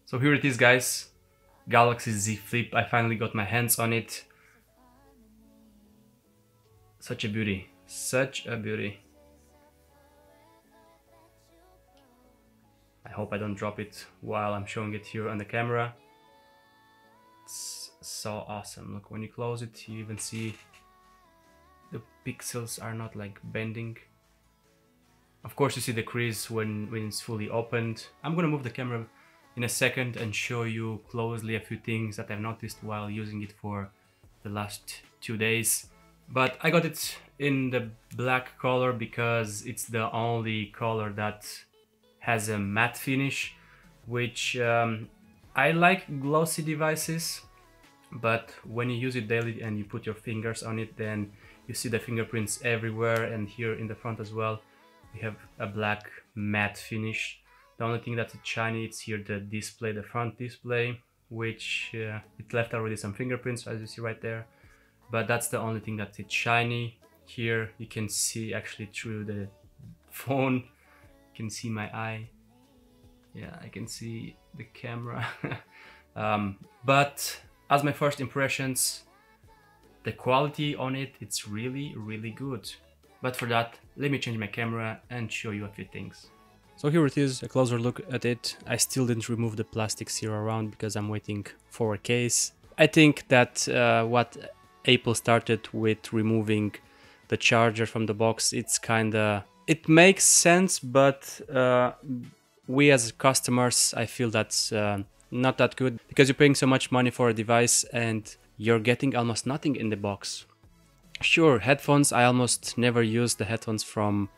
So here it is, guys. Galaxy Z Flip. I finally got my hands on it. Such a beauty. Such a beauty. I hope I don't drop it while I'm showing it here on the camera. It's so awesome. Look, when you close it, you even see the pixels are not like bending. Of course, you see the crease when it's fully opened. I'm gonna move the camera in a second and show you closely a few things that I've noticed while using it for the last 2 days. But I got it in the black color because it's the only color that has a matte finish, which I like glossy devices, but when you use it daily and you put your fingers on it, then you see the fingerprints everywhere, and here in the front as well we have a black matte finish. The only thing that's shiny, it's here the display, the front display, which it left already some fingerprints, as you see right there, but that's the only thing that it's shiny. Here you can see actually through the phone, you can see my eye. Yeah, I can see the camera. But as my first impressions, the quality on it, it's really, really good. But for that, let me change my camera and show you a few things. So here it is, a closer look at it. I still didn't remove the plastics here around because I'm waiting for a case. I think that what Apple started with removing the charger from the box, it's kinda... It makes sense, but we as customers, I feel that's not that good, because you're paying so much money for a device and you're getting almost nothing in the box. Sure, headphones, I almost never use the headphones from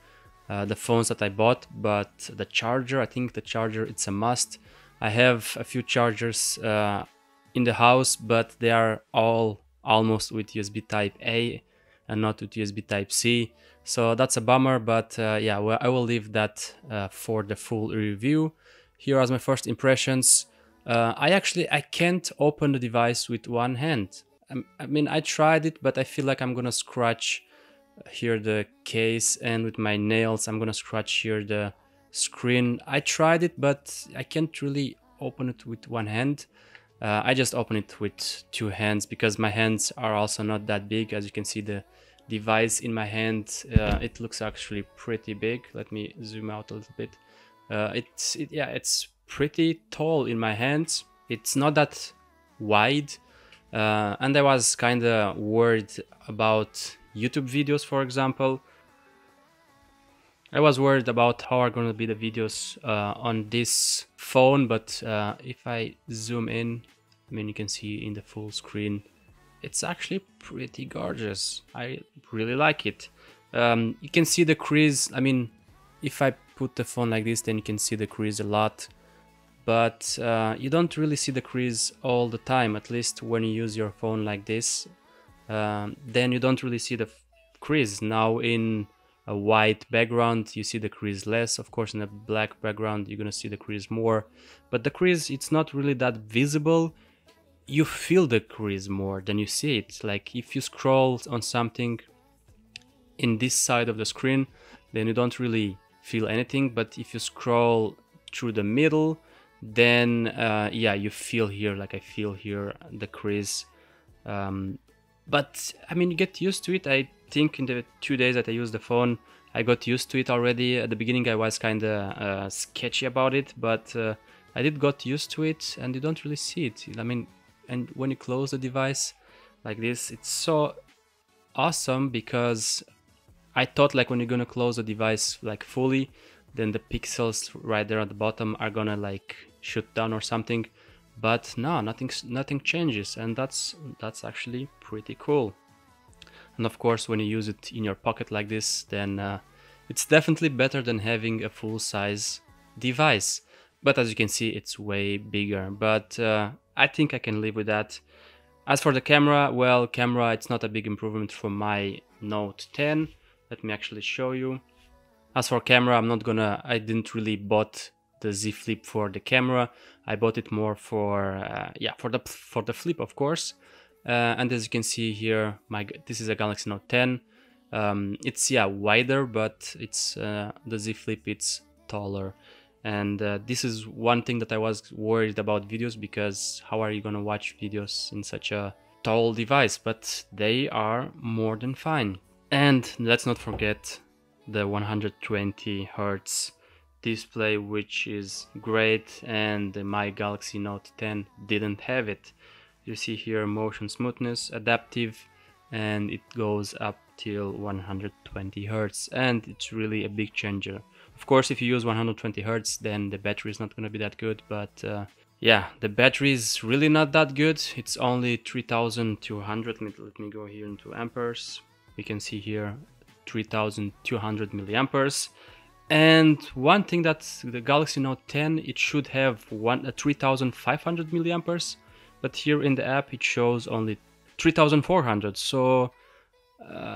the phones that I bought, but the charger, I think the charger, it's a must. I have a few chargers in the house, but they are all almost with USB type A and not with USB type C. So that's a bummer, but yeah, well, I will leave that for the full review. Here are my first impressions. I can't open the device with one hand. I mean, I tried it, but I feel like I'm gonna scratch here the case, and with my nails I'm gonna scratch here the screen. I tried it, but I can't really open it with one hand. I just open it with two hands because my hands are also not that big. As you can see, the device in my hand, it looks actually pretty big. Let me zoom out a little bit. It's pretty tall in my hands. It's not that wide, and I was kind of worried about YouTube videos, for example. I was worried about how are going to be the videos on this phone, but if I zoom in, I mean, you can see in the full screen, it's actually pretty gorgeous. I really like it. You can see the crease. I mean, if I put the phone like this, then you can see the crease a lot, but you don't really see the crease all the time, at least when you use your phone like this. Then you don't really see the crease. Now in a white background you see the crease less. Of course, in a black background you're gonna see the crease more, but the crease, it's not really that visible. You feel the crease more than you see it. Like if you scroll on something in this side of the screen, then you don't really feel anything, but if you scroll through the middle, then yeah, you feel here, like I feel here, the crease. But I mean, you get used to it. I think in the 2 days that I used the phone, I got used to it already. At the beginning I was kind of sketchy about it, but I did got used to it, and you don't really see it. I mean, and when you close the device like this, it's so awesome, because I thought like when you're gonna close the device like fully, then the pixels right there at the bottom are gonna like shoot down or something. But no, nothing changes, and that's actually pretty cool. And of course, when you use it in your pocket like this, then it's definitely better than having a full-size device. But as you can see, it's way bigger, but I think I can live with that. As for the camera, well, camera, it's not a big improvement from my Note 10. Let me actually show you. As for camera, I didn't really bought the Z Flip for the camera. I bought it more for for the Flip, of course. And as you can see here, this is a Galaxy Note 10. It's wider, but it's the Z Flip, it's taller. And this is one thing that I was worried about videos, because how are you gonna watch videos in such a tall device? But they are more than fine. And let's not forget the 120 Hertz display, which is great, and my Galaxy Note 10 didn't have it. You see here motion smoothness, adaptive, and it goes up till 120 Hertz, and it's really a big changer. Of course, if you use 120 Hertz, then the battery is not going to be that good, but yeah, the battery is really not that good. It's only 3200. Let me go here into amperes. You can see here 3200 milliamperes. And one thing that the Galaxy Note 10, it should have 3500 milliamperes, but here in the app it shows only 3400. So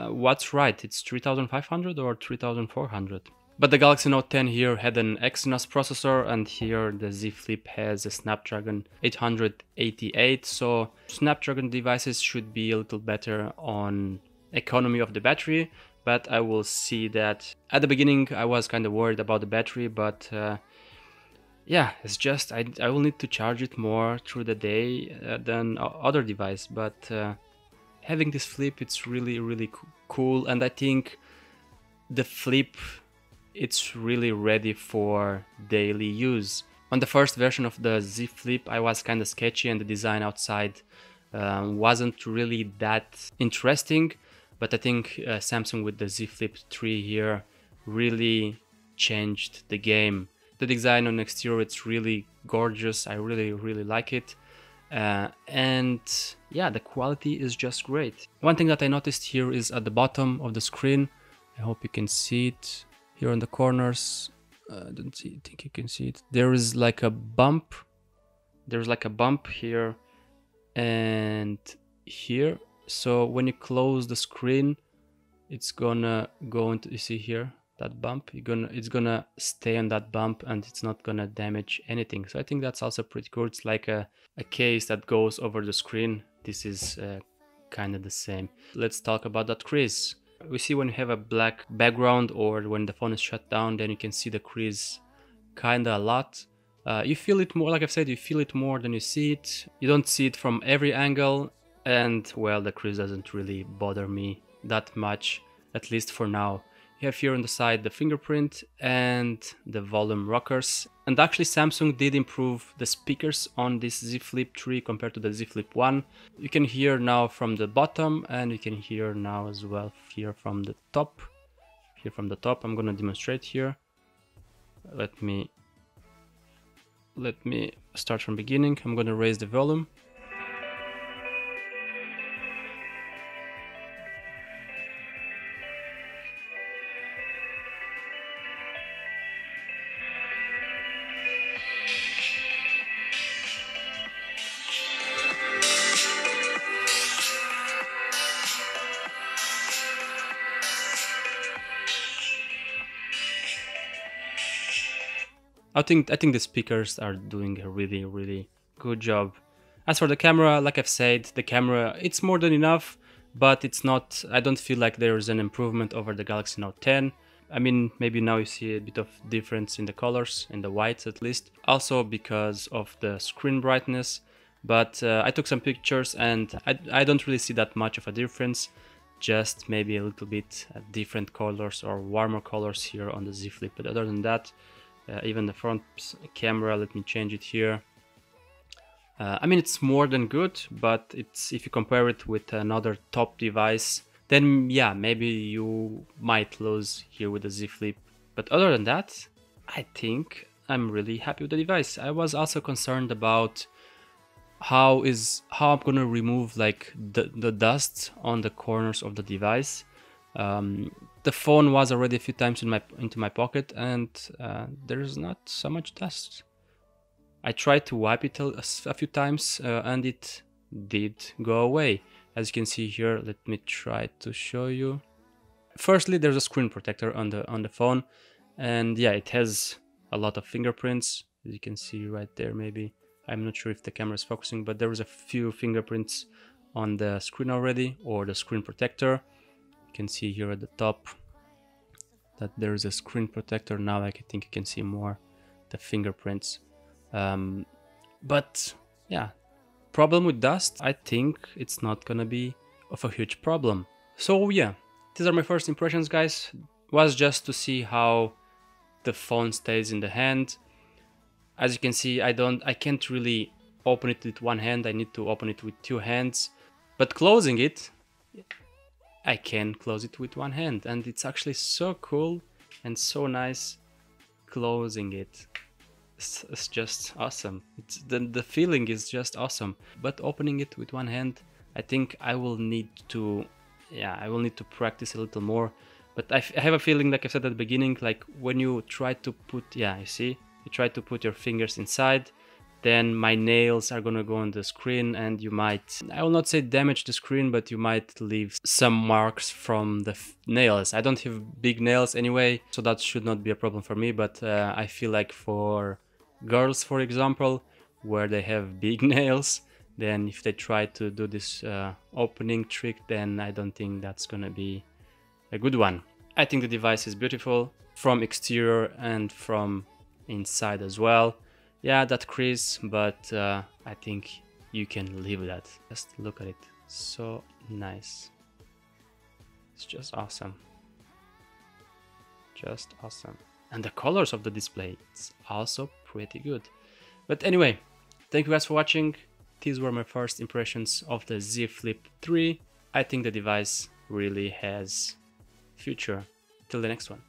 what's right? It's 3500 or 3400? But the Galaxy Note 10 here had an Exynos processor, and here the Z Flip has a Snapdragon 888. So Snapdragon devices should be a little better on economy of the battery, but I will see that. At the beginning I was kind of worried about the battery, but yeah, it's just I will need to charge it more through the day than other device. But having this Flip, it's really cool, and I think the Flip, it's really ready for daily use. On the first version of the Z Flip I was kind of sketchy, and the design outside wasn't really that interesting, but I think Samsung with the Z Flip 3 here really changed the game. The design on exterior, it's really gorgeous. I really like it. And yeah, the quality is just great. One thing that I noticed here is at the bottom of the screen. I hope you can see it here on the corners. I don't think you can see it. There is like a bump. There's like a bump here and here. So when you close the screen, it's gonna go into, you see here, that bump, it's gonna stay on that bump, and it's not gonna damage anything. So I think that's also pretty cool. It's like a case that goes over the screen. This is kind of the same. Let's talk about that crease. We see when you have a black background or when the phone is shut down, then you can see the crease kind of a lot. You feel it more, like I've said, you feel it more than you see it. You don't see it from every angle, and well, the crease doesn't really bother me that much, at least for now. You have here on the side the fingerprint and the volume rockers. And actually Samsung did improve the speakers on this Z Flip 3 compared to the Z Flip 1. You can hear now from the bottom, and you can hear now as well here from the top. Here from the top, I'm gonna demonstrate here. Let me start from beginning. I'm gonna raise the volume. I think the speakers are doing a really good job. As for the camera, like I've said, the camera, it's more than enough, but it's not, I don't feel like there's an improvement over the Galaxy Note 10. I mean, maybe now you see a bit of difference in the colors, in the whites at least. Also because of the screen brightness, but I took some pictures and I don't really see that much of a difference. Just maybe a little bit different colors or warmer colors here on the Z Flip, but other than that, even the front camera, let me change it here. I mean, it's more than good, but it's, if you compare it with another top device, then yeah, maybe you might lose here with the Z Flip. But other than that, I think I'm really happy with the device. I was also concerned about how I'm gonna remove like the dust on the corners of the device. The phone was already a few times into my pocket, and there's not so much dust. I tried to wipe it a few times and it did go away. As you can see here, let me try to show you. Firstly, there's a screen protector on the phone, and yeah, it has a lot of fingerprints, as you can see right there. Maybe, I'm not sure if the camera is focusing, but there is a few fingerprints on the screen already, or the screen protector. You can see here at the top that there is a screen protector. Now I think you can see more the fingerprints. But yeah, problem with dust, I think it's not gonna be of a huge problem. So yeah, these are my first impressions, guys. Was just to see how the phone stays in the hand. As you can see, I can't really open it with one hand. I need to open it with two hands. But closing it, I can close it with one hand, and it's actually so cool and so nice closing it. It's just awesome. The feeling is just awesome. But opening it with one hand, I think I will need to practice a little more. But I have a feeling, like I said at the beginning, like when you try to put, you see, you try to put your fingers inside, then my nails are gonna go on the screen, and you might, I will not say damage the screen, but you might leave some marks from the nails. I don't have big nails anyway, so that should not be a problem for me, but I feel like for girls, for example, where they have big nails, then if they try to do this opening trick, then I don't think that's gonna be a good one. I think the device is beautiful from exterior and from inside as well. Yeah, that crease, but I think you can leave that. Just look at it, so nice. It's just awesome. Just awesome. And the colors of the display, it's also pretty good. But anyway, thank you guys for watching. These were my first impressions of the Z Flip 3. I think the device really has future. Till the next one.